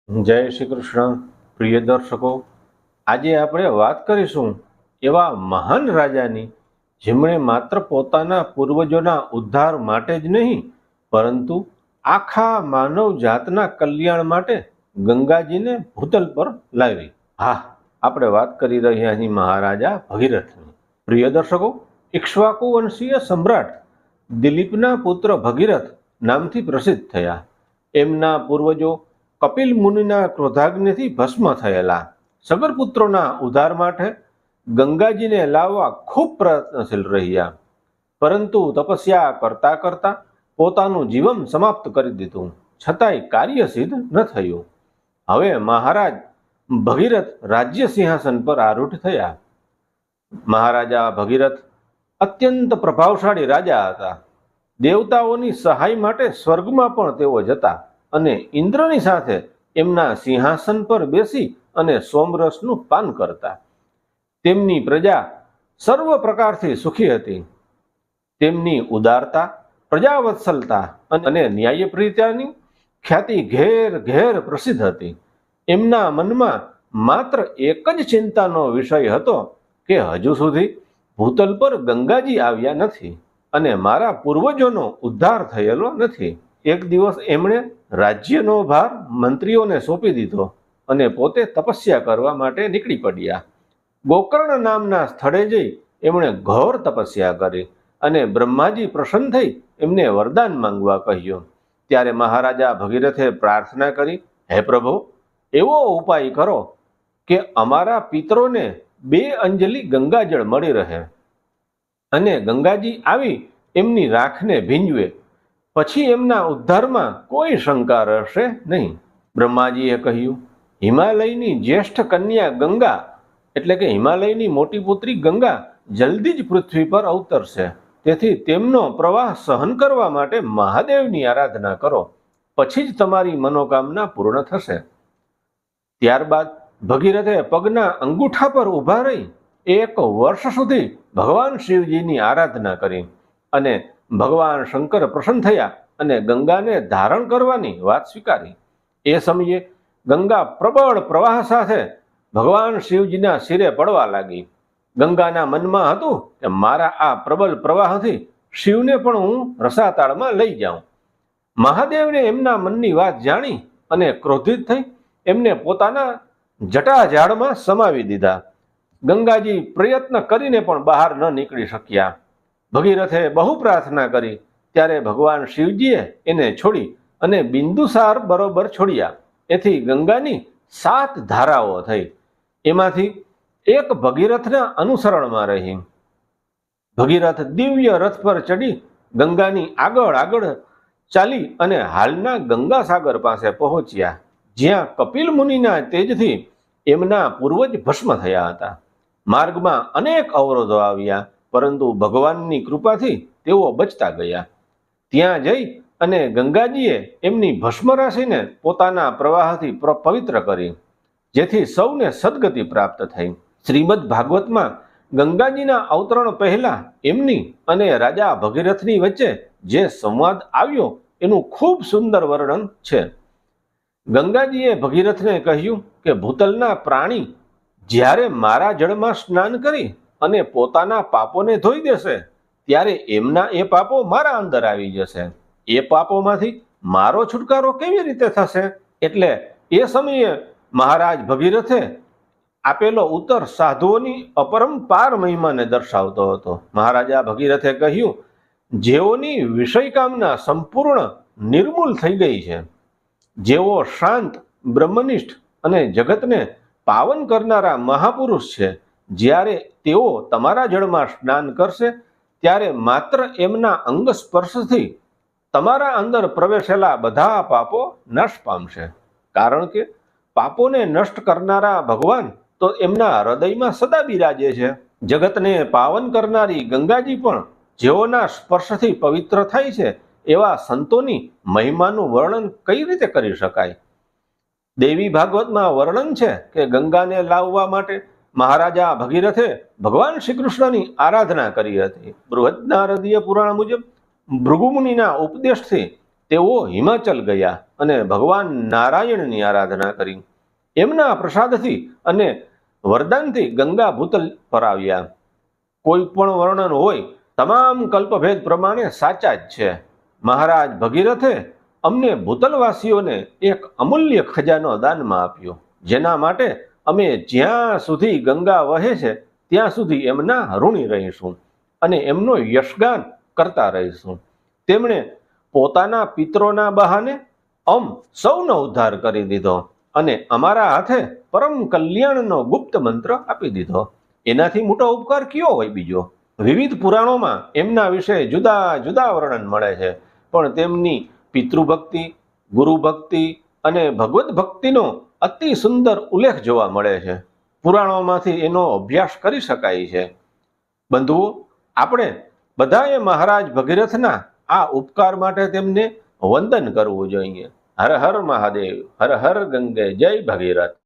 જય શ્રી કૃષ્ણ. પ્રિય દર્શકો, આજે આપણે વાત કરીશું એવા મહાન રાજાની જેમણે માત્ર પોતાના પૂર્વજોના ઉદ્ધાર માટે જ નહીં પરંતુ આખા માનવ જાતના કલ્યાણ માટે ગંગાજીને ભૂતલ પર લાવી. હા, આપણે વાત કરી રહ્યા છીએ મહારાજા ભગીરથની. પ્રિય દર્શકો, ઇક્ષ્વાકુ વંશીય સમ્રાટ દિલીપના પુત્ર ભગીરથ નામથી પ્રસિદ્ધ થયા. એમના પૂર્વજો કપિલ મુનિના ક્રોધાગ્નિથી ભસ્મ થયેલા. સગરપુત્રોના ઉદ્ધાર માટે ગંગાજીને લાવવા ખૂબ પ્રયત્નશીલ રહ્યા, પરંતુ તપસ્યા કરતા કરતા પોતાનું જીવન સમાપ્ત કરી દીધું, છતાંય કાર્ય સિદ્ધ ન થયું. હવે મહારાજ ભગીરથ રાજ્ય સિંહાસન પર આરૂઢ થયા. મહારાજા ભગીરથ અત્યંત પ્રભાવશાળી રાજા હતા. દેવતાઓની સહાય માટે સ્વર્ગમાં પણ તેઓ જતા અને ઇન્દ્રની સાથે એમના સિંહાસન પર બેસી અને સોમરસનું પાન કરતા. તેમની પ્રજા સર્વ પ્રકારથી સુખી હતી. તેમની ઉદારતા, પ્રજાવત્સલતા અને ન્યાયપ્રિયતાની ખ્યાતિ ઘેર ઘેર પ્રસિદ્ધ હતી. એમના મનમાં માત્ર એક જ ચિંતાનો વિષય હતો કે હજુ સુધી ભૂતલ પર ગંગાજી આવ્યા નથી અને મારા પૂર્વજોનો ઉદ્ધાર થયેલો નથી. એક દિવસ એમણે રાજ્યનો ભાર મંત્રીઓને સોંપી દીધો અને પોતે તપસ્યા કરવા માટે નીકળી પડ્યા. ગોકર્ણ નામના સ્થળે જઈ એમણે ઘોર તપસ્યા કરી અને બ્રહ્માજી પ્રસન્ન થઈ એમને વરદાન માંગવા કહ્યું. ત્યારે મહારાજા ભગીરથે પ્રાર્થના કરી, હે પ્રભુ, એવો ઉપાય કરો કે અમારા પિતરોને 2 અંજલિ ગંગાજળ મળી રહે અને ગંગાજી આવી એમની રાખને ભીંજવે, પછી એમના ઉદ્ધારમાં કોઈ શંકા રહેશે નહીં. બ્રહ્માજીએ કહ્યું, હિમાલયની જ્યેષ્ઠ કન્યા ગંગા એટલે કે હિમાલયની મોટી પુત્રી ગંગા જલ્દી જ પૃથ્વી પર અવતરશે, તેથી તેમનો પ્રવાહ સહન કરવા માટે મહાદેવની આરાધના કરો, પછી જ તમારી મનોકામના પૂર્ણ થશે. ત્યારબાદ ભગીરથે પગના અંગૂઠા પર ઊભા રહી 1 વર્ષ સુધી ભગવાન શિવજીની આરાધના કરી અને ભગવાન શંકર પ્રસન્ન થયા અને ગંગાને ધારણ કરવાની વાત સ્વીકારી. એ સમયે ગંગા પ્રબળ પ્રવાહ સાથે ભગવાન શિવજીના શિરે પડવા લાગી. ગંગાના મનમાં હતું કે મારા આ પ્રબળ પ્રવાહથી શિવને પણ હું રસાતાળમાં લઈ જાઉં. મહાદેવને એમના મનની વાત જાણી અને ક્રોધિત થઈ એમને પોતાના જટાજાળમાં સમાવી દીધા. ગંગાજી પ્રયત્ન કરીને પણ બહાર ન નીકળી શક્યા. ભગીરથે બહુ પ્રાર્થના કરી ત્યારે ભગવાન શિવજીએ એને છોડી અને બિંદુસાર બરોબર છોડ્યા. એથી ગંગાની 7 ધારાઓ થઈ. એમાંથી એક ભગીરથના અનુસરણમાં રહી. ભગીરથ દિવ્ય રથ પર ચડી ગંગાની આગળ આગળ ચાલી અને હાલના ગંગાસાગર પાસે પહોંચ્યા, જ્યાં કપિલ મુનિના તેજથી એમના પૂર્વજ ભસ્મ થયા હતા. માર્ગમાં અનેક અવરોધો આવ્યા, પરંતુ ભગવાનની કૃપાથી તેઓ બચતા ગયા. ત્યાં જઈ અને ગંગાજીએ એમની ભસ્મ રાશિને પોતાના પ્રવાહથી પવિત્ર કરી, જેથી સૌને સદગતિ પ્રાપ્ત થઈ. શ્રીમદ ભાગવતમાં ગંગાજીના અવતરણ પહેલા એમની અને રાજા ભગીરથની વચ્ચે જે સંવાદ આવ્યો એનું ખૂબ સુંદર વર્ણન છે. ગંગાજીએ ભગીરથને કહ્યું કે ભૂતલના પ્રાણી જ્યારે મારા જળમાં સ્નાન કરી અને પોતાના પાપોને ધોઈ દેશે ત્યારે એમના એ પાપો મારા અંદર આવી જશે. એ પાપોમાંથી મારો છુટકારો કેવી રીતે થશે? એટલે એ સમયે મહારાજ ભગીરથે આપેલો ઉત્તર સાધુઓની અપરંપાર મહિમાને દર્શાવતો હતો. મહારાજા ભગીરથે કહ્યું, જેઓની વિષયકામના સંપૂર્ણ નિર્મૂલ થઈ ગઈ છે, જેઓ શાંત, બ્રહ્મનિષ્ઠ અને જગતને પાવન કરનારા મહાપુરુષ છે, જ્યારે તેઓ તમારા જળમાં સ્નાન કરશે ત્યારે માત્ર એમના અંગ સ્પર્શથી તમારા અંદર પ્રવેશેલા બધા પાપો નાશ પામશે. કારણ કે પાપોને નષ્ટ કરનારા ભગવાન તો એમના હૃદયમાં સદા બિરાજે છે. જગતને પાવન કરનારી ગંગાજી પણ જેઓના સ્પર્શથી પવિત્ર થાય છે, એવા સંતોની મહિમાનું વર્ણન કઈ રીતે કરી શકાય? દેવી ભાગવતમાં વર્ણન છે કે ગંગાને લાવવા માટે મહારાજા ભગીરથે ભગવાન શ્રી કૃષ્ણની આરાધના કરી હતી. બૃહદ નારદીય પુરાણ મુજબ ભૃગુમુનિના ઉપદેશથી તેઓ હિમાચલ ગયા અને ભગવાન નારાયણની આરાધના કરી. એમના પ્રસાદથી અને વરદાનથી ગંગા ભૂતલ પર આવ્યા. કોઈ પણ વર્ણન હોય, તમામ કલ્પભેદ પ્રમાણે સાચા જ છે. મહારાજ ભગીરથે અમને ભૂતલવાસીઓને એક અમૂલ્ય ખજાનો દાનમાં આપ્યો, જેના માટે અમે જ્યાં સુધી ગંગા વહે છે ત્યાં સુધી એમના ઋણી રહીશું અને એમનો યશગાન કરતા રહીશું. તેમણે પોતાના પિતરોના બહાને સૌનો ઉદ્ધાર કરી દીધો અને અમારા હાથે પરમ કલ્યાણનો ગુપ્ત મંત્ર આપી દીધો. એનાથી મોટો ઉપકાર કયો હોય બીજો? વિવિધ પુરાણોમાં એમના વિશે જુદા જુદા વર્ણન મળે છે, પણ તેમની પિતૃભક્તિ, ગુરુભક્તિ અને ભગવત ભક્તિનો અતિ સુંદર ઉલ્લેખ જોવા મળે છે. પુરાણોમાંથી એનો અભ્યાસ કરી શકાય છે. બંધુઓ, આપણે બધાએ મહારાજ ભગીરથના આ ઉપકાર માટે તેમને વંદન કરવું જોઈએ. હર હર મહાદેવ, હર હર ગંગે, જય ભગીરથ.